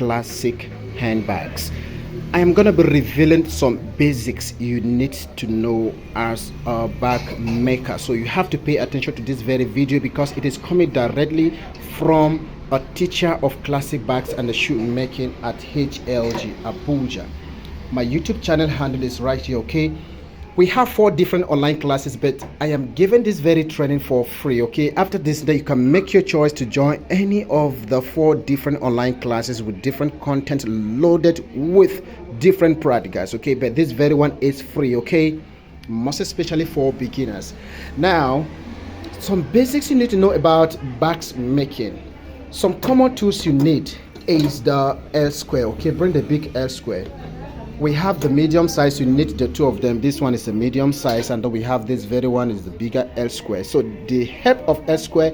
classic handbags. I am going to be revealing some basics you need to know as a bag maker, so you have to pay attention to this very video because it is coming directly from a teacher of classic bags and the shoe making at HLG Abuja. My YouTube channel handle is right here. Okay, we have 4 different online classes, but I am giving this very training for free. Okay, after this day you can make your choice to join any of the 4 different online classes with different content loaded with different practicals. Okay, but this very one is free. Okay, most especially for beginners. Now, some basics you need to know about bags making. Some common tools you need is the L square. Okay, bring the big L square. We have the medium size. You need the 2 of them. This one is a medium size, and then we have this very one is the bigger L square. So the help of L square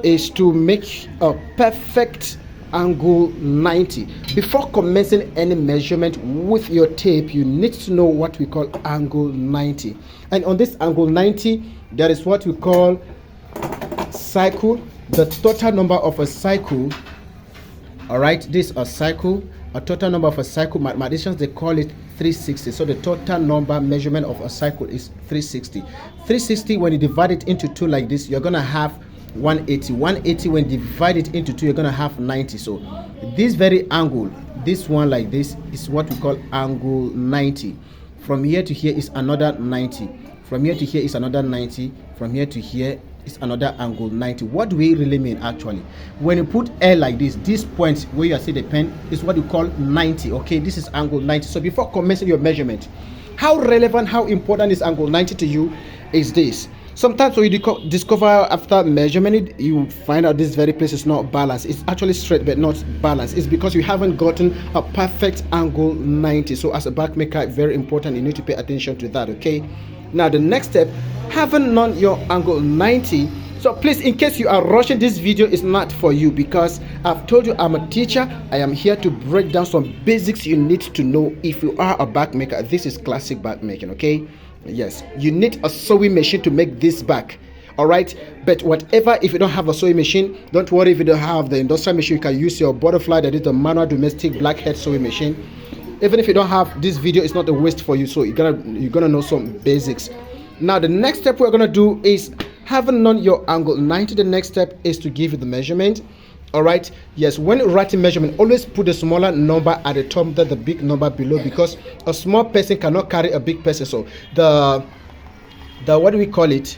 is to make a perfect angle 90. Before commencing any measurement with your tape, you need to know what we call angle 90. And on this angle 90, there is what we call cycle, the total number of a cycle. All right, this is a cycle. A total number of a cycle, mathematicians they call it 360. So the total number measurement of a cycle is 360. 360, when you divide it into 2 like this, you're gonna have 180. 180, when you divide it into 2, you're gonna have 90. So this very angle, this one like this, is what we call angle 90. From here to here is another 90. From here to here is another 90. From here to here is another angle 90. What do we really mean actually? When you put L like this point where you see the pen is what you call 90. Okay, this is angle 90. So before commencing your measurement, how relevant, how important is angle 90 to you is this. Sometimes when you discover after measurement, you find out this very place is not balanced. It's actually straight but not balanced. It's because you haven't gotten a perfect angle 90. So as a bag maker, very important, you need to pay attention to that. Okay, now the next step, having known your angle 90, so please, in case you are rushing, this video is not for you because I've told you I'm a teacher. I am here to break down some basics you need to know if you are a bag maker. This is classic bag making. Okay, yes, you need a sewing machine to make this bag. All right, but whatever, if you don't have a sewing machine, don't worry. If you don't have the industrial machine, you can use your butterfly, that is the manual domestic blackhead sewing machine. Even if you don't have, this video is not a waste for you, so you're gonna know some basics. Now the next step we're gonna do is, having known your angle 90, the next step is to give you the measurement. All right, yes, when writing measurement, always put the smaller number at the top than the big number below, because a small person cannot carry a big person. So the what do we call it,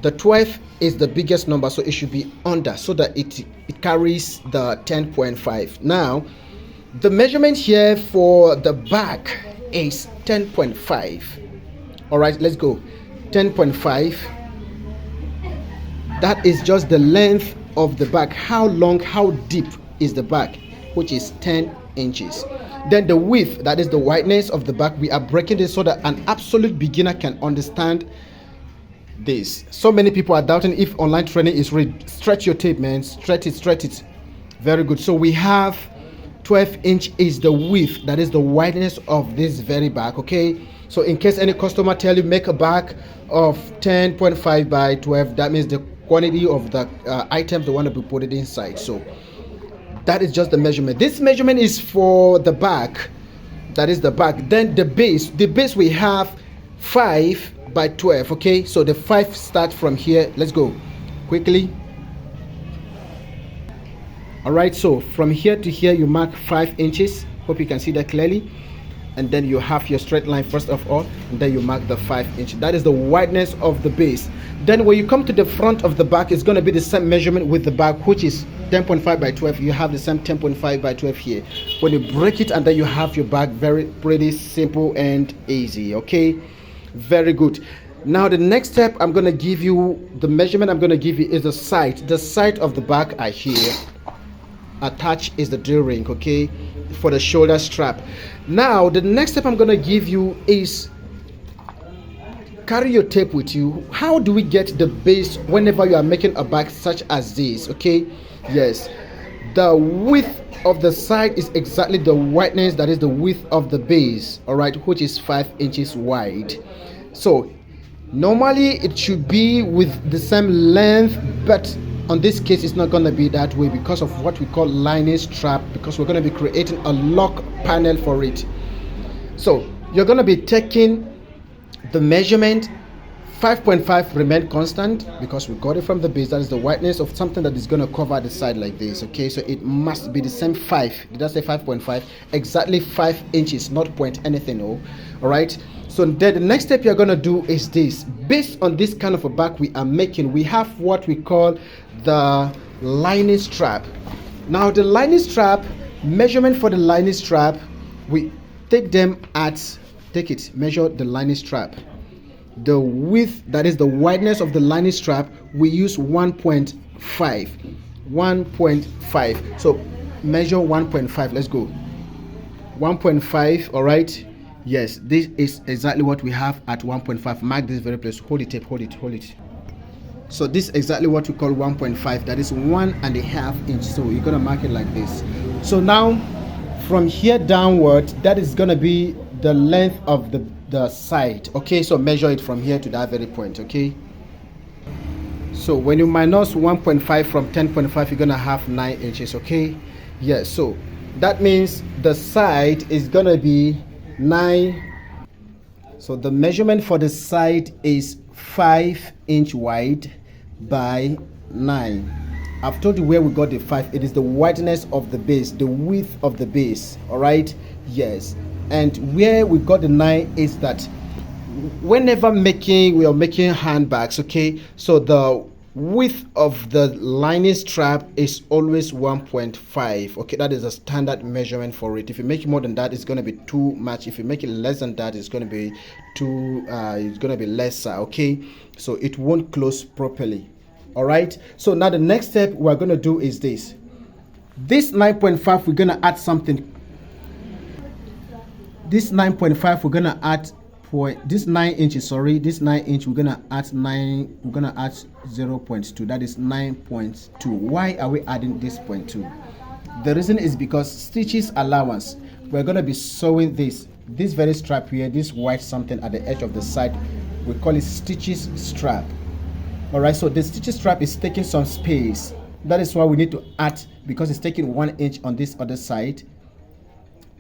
the 12 is the biggest number, so it should be under, so that it carries the 10.5. now the measurement here for the bag is 10.5. all right, let's go. 10.5, that is just the length of the bag. How long, how deep is the bag, which is 10 inches. Then the width, that is the wideness of the bag. We are breaking this so that an absolute beginner can understand this. So many people are doubting if online training is real. Stretch your tape, man. Stretch it. Very good. So we have 12 inch is the width, that is the wideness of this very bag. Okay, so in case any customer tell you make a bag of 10.5 by 12, that means the quantity of the items they want to be put it inside. So that is just the measurement. This measurement is for the bag, that is the bag. Then the base we have 5 by 12. Okay, so the 5 start from here. Let's go quickly. All right, so from here to here you mark 5 inches. Hope you can see that clearly. And then you have your straight line first of all, and then you mark the 5 inch. That is the wideness of the base. Then when you come to the front of the bag, it's going to be the same measurement with the bag, which is 10.5 by 12. You have the same 10.5 by 12 here. When you break it, and then you have your bag. Very pretty simple and easy. Okay, very good. Now the next step I'm going to give you, the measurement I'm going to give you is the side of the bag are here. Attached is the drill ring, okay, for the shoulder strap. Now the next step I'm going to give you is carry your tape with you. How do we get the base whenever you are making a bag such as this? Okay, yes, the width of the side is exactly the wideness, that is the width of the base. All right, which is 5 inches wide. So normally it should be with the same length, but on this case it's not going to be that way because of what we call lining strap, because we're going to be creating a lock panel for it. So you're going to be taking the measurement. 5.5 remain constant because we got it from the base. That is the wideness of something that is going to cover the side like this. Okay, so it must be the same 5. Did I say 5.5? Exactly 5 inches, not point anything. Oh, all right. So then the next step you're going to do is this. Based on this kind of a bag we are making, we have what we call the lining strap. Now the lining strap, measurement for the lining strap, we take them at, measure the lining strap. The width, that is the wideness of the lining strap, we use 1.5. 1.5. So measure 1.5. Let's go. 1.5. all right. Yes, this is exactly what we have at 1.5. Mark this very place. Hold it, tape. Hold it. So this is exactly what we call 1.5. That is 1.5 inch. So you're gonna mark it like this. So now from here downward, that is gonna be the length of the side. Okay, so measure it from here to that very point. Okay, so when you minus 1.5 from 10.5, you're gonna have 9 inches. Okay, yeah, so that means the side is gonna be 9. So the measurement for the side is 5 inch wide by 9. I've told you where we got the 5. It is the wideness of the base, the width of the base. All right, yes. And where we got the 9 is that whenever we are making handbags, okay, so the width of the lining strap is always 1.5. okay, that is a standard measurement for it. If you make it more than that, it's going to be too much. If you make it less than that, it's going to be it's going to be lesser. Okay, so it won't close properly. All right, so now the next step we're going to do is this 9.5, we're going to add something. This 9.5, we're gonna add this 9 inches, sorry, this 9 inch, we're gonna add 0.2. that is 9.2. Why are we adding this 0.2? The reason is because stitches allowance, we're gonna be sewing this very strap here, this white something at the edge of the side, we call it stitches strap. All right, so the stitches strap is taking some space. That is why we need to add, because it's taking 1 inch on this other side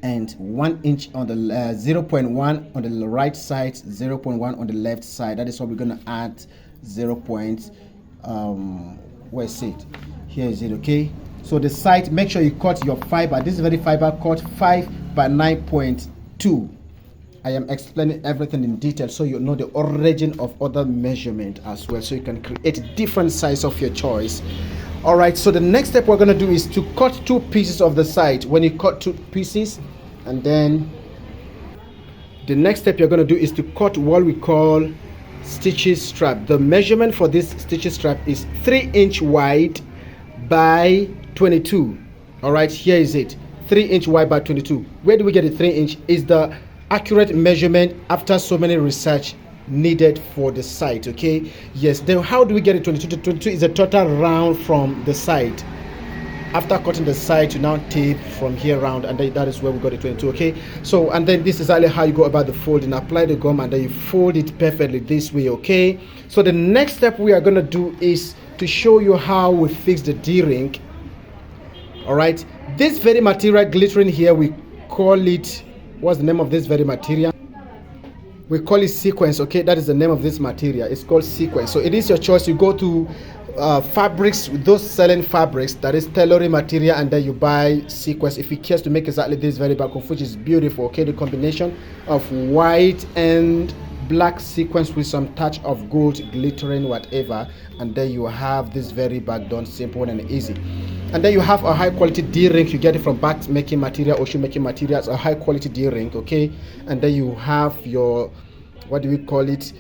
and 1 inch on the 0.1 on the right side, 0.1 on the left side. That is what we're going to add 0. Where is it? Here is it. Okay, so the side, make sure you cut your fiber. This is very fiber, cut 5 by 9.2. I am explaining everything in detail so you know the origin of other measurement as well, so you can create different size of your choice. All right, so the next step we're going to do is to cut 2 pieces of the side. When you cut 2 pieces, and then the next step you're going to do is to cut what we call stitches strap. The measurement for this stitches strap is 3 inch wide by 22. All right, here is it, 3 inch wide by 22. Where do we get the 3 inch? Is the accurate measurement after so many research needed for the side. Okay, yes. Then how do we get it? 22 to 22 is a total round from the side. After cutting the side, you now tape from here round, and then that is where we got the 22. Okay, so and then this is exactly how you go about the folding. Apply the gum and then you fold it perfectly this way. Okay, so the next step we are going to do is to show you how we fix the D-ring. All right, this very material glittering here, we call it, what's the name of this very material? We call it sequence. Okay, that is the name of this material. It's called sequence. So it is your choice. You go to fabrics, those selling fabrics, that is tailoring material, and then you buy sequence if you care to make exactly this very bag, of which is beautiful. Okay, the combination of white and black sequence with some touch of gold glittering whatever, and then you have this very bag done simple and easy. And then you have a high quality D-ring. You get it from bag making material or shoe making materials, a high quality D-ring. Okay, and then you have your, what do we call it,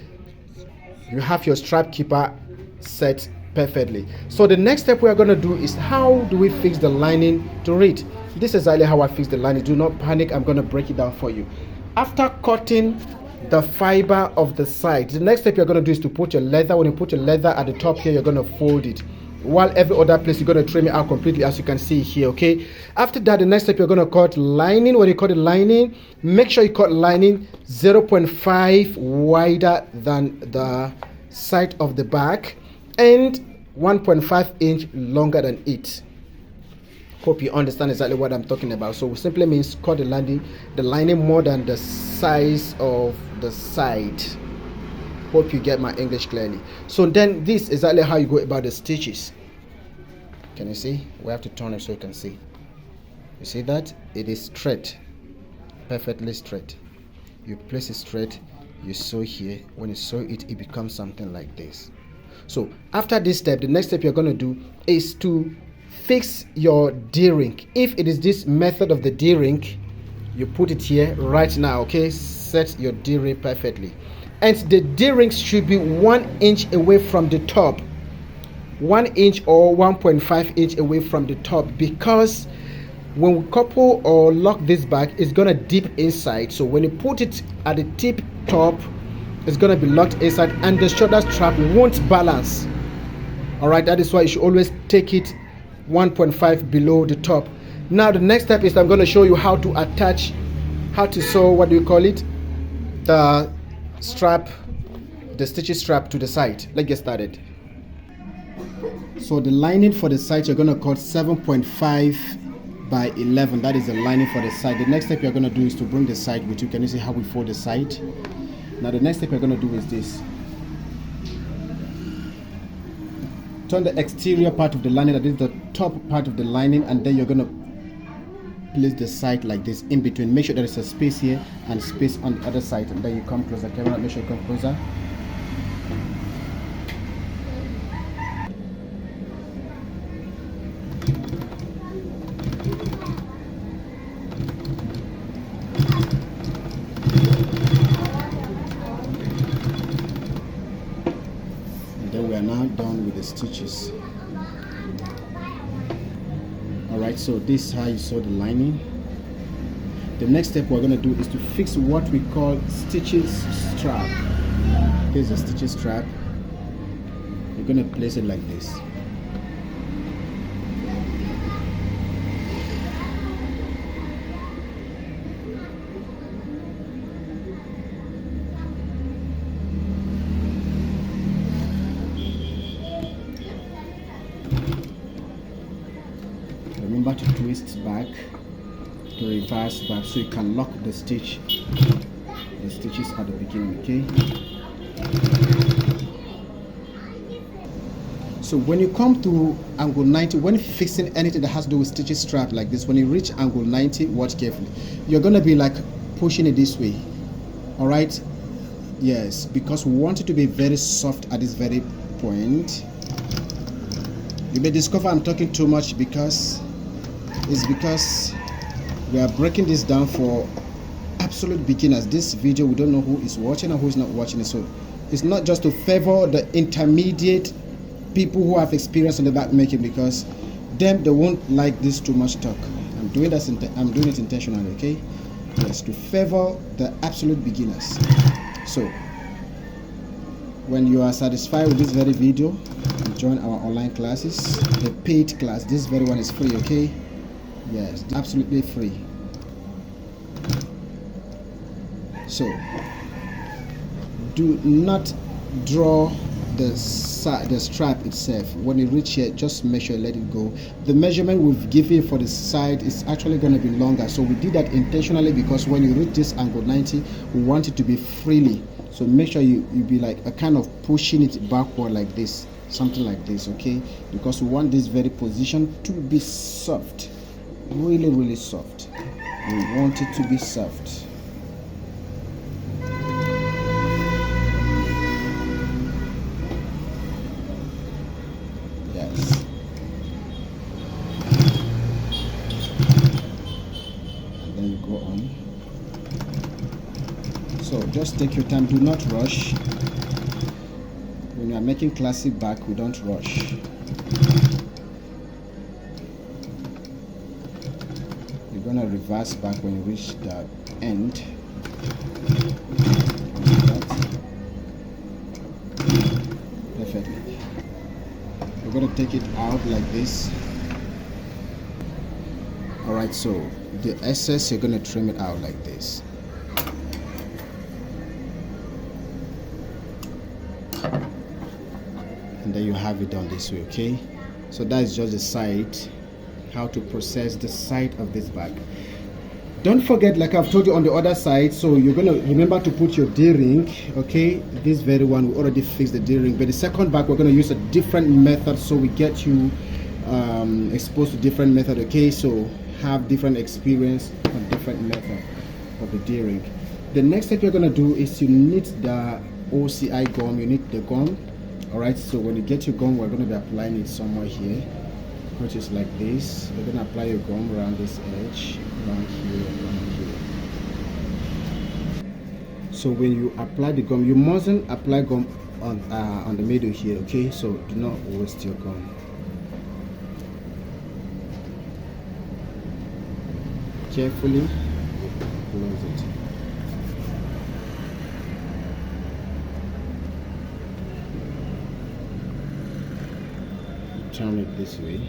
you have your strap keeper set perfectly. So the next step we are going to do is how do we fix the lining to it. This is exactly how I fix the lining. Do not panic, I'm going to break it down for you. After cutting the fiber of the side, the next step you're going to do is to put your leather. When you put your leather at the top here, you're going to fold it, while every other place you're going to trim it out completely, as you can see here. Okay, after that, the next step you're going to cut lining. When you cut the lining, make sure you cut lining 0.5 wider than the side of the back, and 1.5 inch longer than it. Hope you understand exactly what I'm talking about. So it simply means cut the lining more than the size of the side. Hope you get my English clearly. So then this is exactly how you go about the stitches. Can you see? We have to turn it so you can see. You see that? It is straight, perfectly straight. You place it straight, you sew here. When you sew it, it becomes something like this. So after this step, the next step you're going to do is to fix your D-ring. If it is this method of the D-ring, you put it here right now, okay? Set your D-ring perfectly. And the D-ring should be 1 inch away from the top. 1 inch or 1.5 inch away from the top, because when we couple or lock this back, it's gonna dip inside. So when you put it at the tip top, it's gonna be locked inside and the shoulder strap won't balance. All right, that is why you should always take it 1.5 below the top. Now the next step is I'm going to show you how to attach, how to sew, what do you call it, the strap, the stitches strap to the side. Let's get started. So the lining for the side you're going to cut 7.5 by 11. That is the lining for the side. The next step you're going to do is to bring the side with you. Can you see how we fold the side? Now the next step you're going to do is this. Turn the exterior part of the lining, that is the top part of the lining, and then you're going to place the side like this in between. Make sure there is a space here and space on the other side, and then you come closer. Camera, make sure you come closer. Then we are now done with the stitches. Alright, so this is how you sew the lining. The next step we're going to do is to fix what we call stitches strap. Here's a stitches strap. You're going to place it like this. Remember to twist back, to reverse back, so you can lock the stitches at the beginning, okay? So when you come to angle 90, when fixing anything that has to do with stitches strap like this, when you reach angle 90, watch carefully. You're gonna be like pushing it this way, all right? Yes, because we want it to be very soft at this very point. You may discover I'm talking too much because we are breaking this down for absolute beginners. This video, we don't know who is watching and who is not watching it, so it's not just to favor the intermediate people who have experience in the back making, because they won't like this too much talk. I'm doing it intentionally, okay? Yes, to favor the absolute beginners. So when you are satisfied with this very video, join our online classes, the paid class. This very one is free, okay? Yes, absolutely free. So do not draw the strap itself. When you reach here, just make sure, let it go. The measurement we've given for the side is actually going to be longer, so we did that intentionally because when you reach this angle 90, we want it to be freely. So make sure you be like a kind of pushing it backward like this, something like this, okay? Because we want this very position to be soft, really, really soft. We want it to be soft. Yes. And then you go on. So just take your time, do not rush. When you are making classic back, we don't rush. You're going to reverse back when you reach the end. Perfectly. We're going to take it out like this. Alright, so the excess, you're going to trim it out like this. and then you have it done this way. Okay, so that is just the side, how to process the side of this bag. Don't forget, like I've told you on the other side, so you're gonna remember to put your D-ring. Okay, this very one we already fixed the D-ring, but the second bag we're gonna use a different method, so we get you exposed to different method. Okay, so have different experience on different method of the D-ring. The next step you're gonna do is you need the OCI gum. You need the gum. All right, so when you get your gum, we're gonna be applying it somewhere here, which is like this. You're gonna apply your gum around this edge, around here, around here. So when you apply the gum, you mustn't apply gum on the middle here. Okay, so do not waste your gum. Carefully close it. Turn it this way.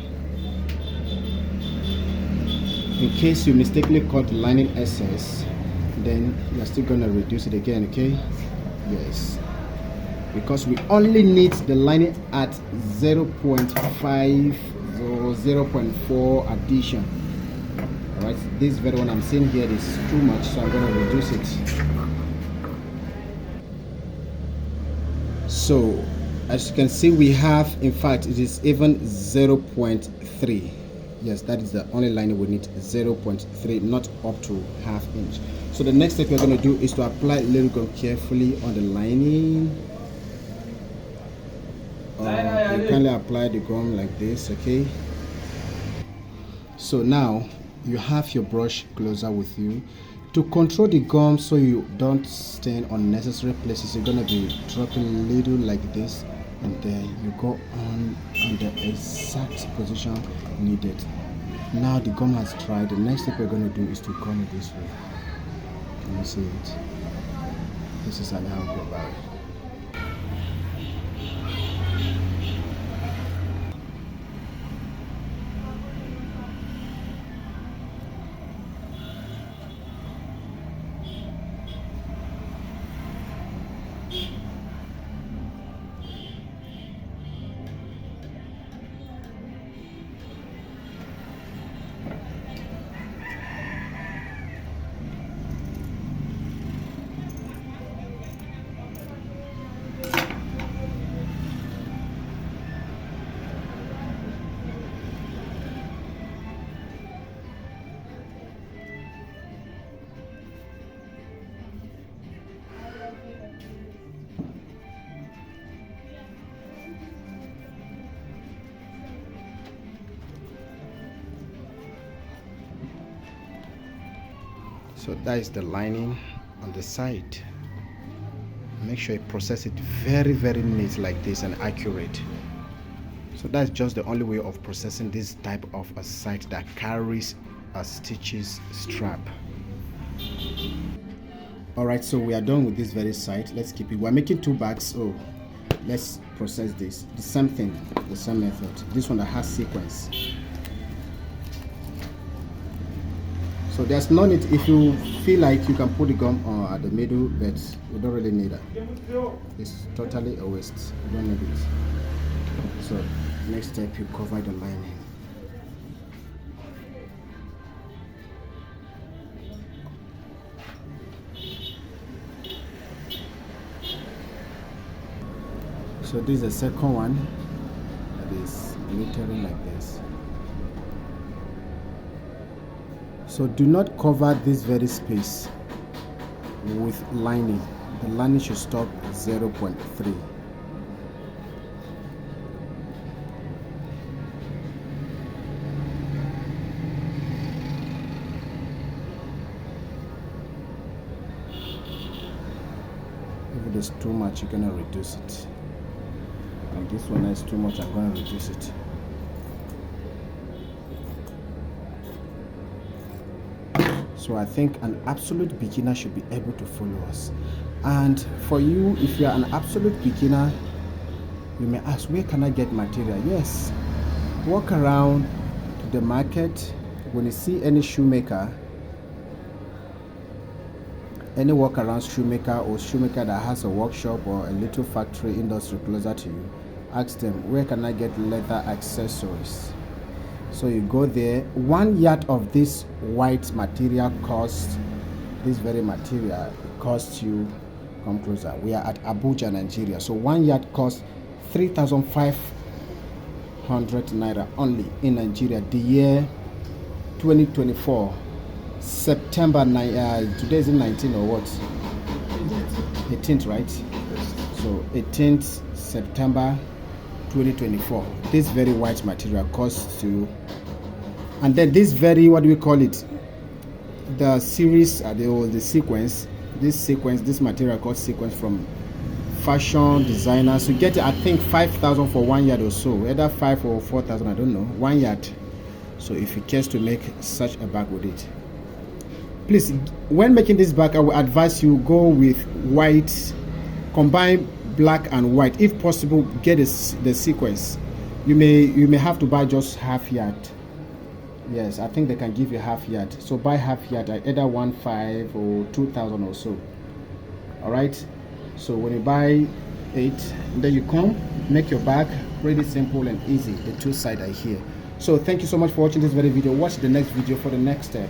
In case you mistakenly cut the lining excess, then you're still gonna reduce it again. Okay, yes, because we only need the lining at 0.5 or 0.4 addition. All right, this very one I'm seeing here is too much, so I'm gonna reduce it. So as you can see, we have, in fact, it is even 0.3. Yes, that is the only line we need, 0.3, not up to ½ inch. So the next step we're going to do is to apply little gum carefully on the lining. You kindly apply the gum like this. Okay, so now you have your brush closer with you. To control the gum so you don't stain unnecessary places, you're going to be dropping a little like this, and then you go on the exact position needed. Now the gum has dried. The next step we're going to do is to gum it this way. Can you see it? This is how we go about it. So that is the lining on the side. Make sure you process it very neat like this and accurate. So that's just the only way of processing this type of a side that carries a stitches strap. All right, so we are done with this very side. Let's keep it. We're making 2 bags, so let's process this. The same thing, the same method. This one that has sequence. So there's no need, if you feel like you can put the gum at the middle, but you don't really need it. It's totally a waste. You don't need it. So next step, you cover the lining. So this is the second one that is glittering like this. So do not cover this very space with lining. The lining should stop at 0.3. If it is too much, you're gonna reduce it. And this one is too much, I'm gonna reduce it. So I think an absolute beginner should be able to follow us. And for you, if you are an absolute beginner, you may ask, where can I get material? Yes, walk around to the market. When you see any shoemaker, any walk around shoemaker or shoemaker that has a workshop or a little factory industry closer to you, ask them, where can I get leather accessories? So you go there. 1 yard of this white material costs, this very material costs you, come closer, we are at Abuja, Nigeria. So 1 yard costs 3,500 naira only in Nigeria. The year 2024, September 9, today is 19 or what? 18th, right? So 18th September 2024. This very white material costs you, and then this very, what do we call it? The series, the sequence. This material called sequence from fashion designers. You get, I think, 5,000 for 1 yard or so, either 5 or 4,000, I don't know, 1 yard. So if you care to make such a bag with it, please, when making this bag, I will advise you go with white, combine black and white. If possible, get the sequence. You may have to buy just half yard. Yes, I think they can give you half yard. So buy half yard at either 1,500 or 2,000 or so. All right. So when you buy it, then you come make your bag. Really simple and easy. The two sides are here. So thank you so much for watching this very video. Watch the next video for the next step.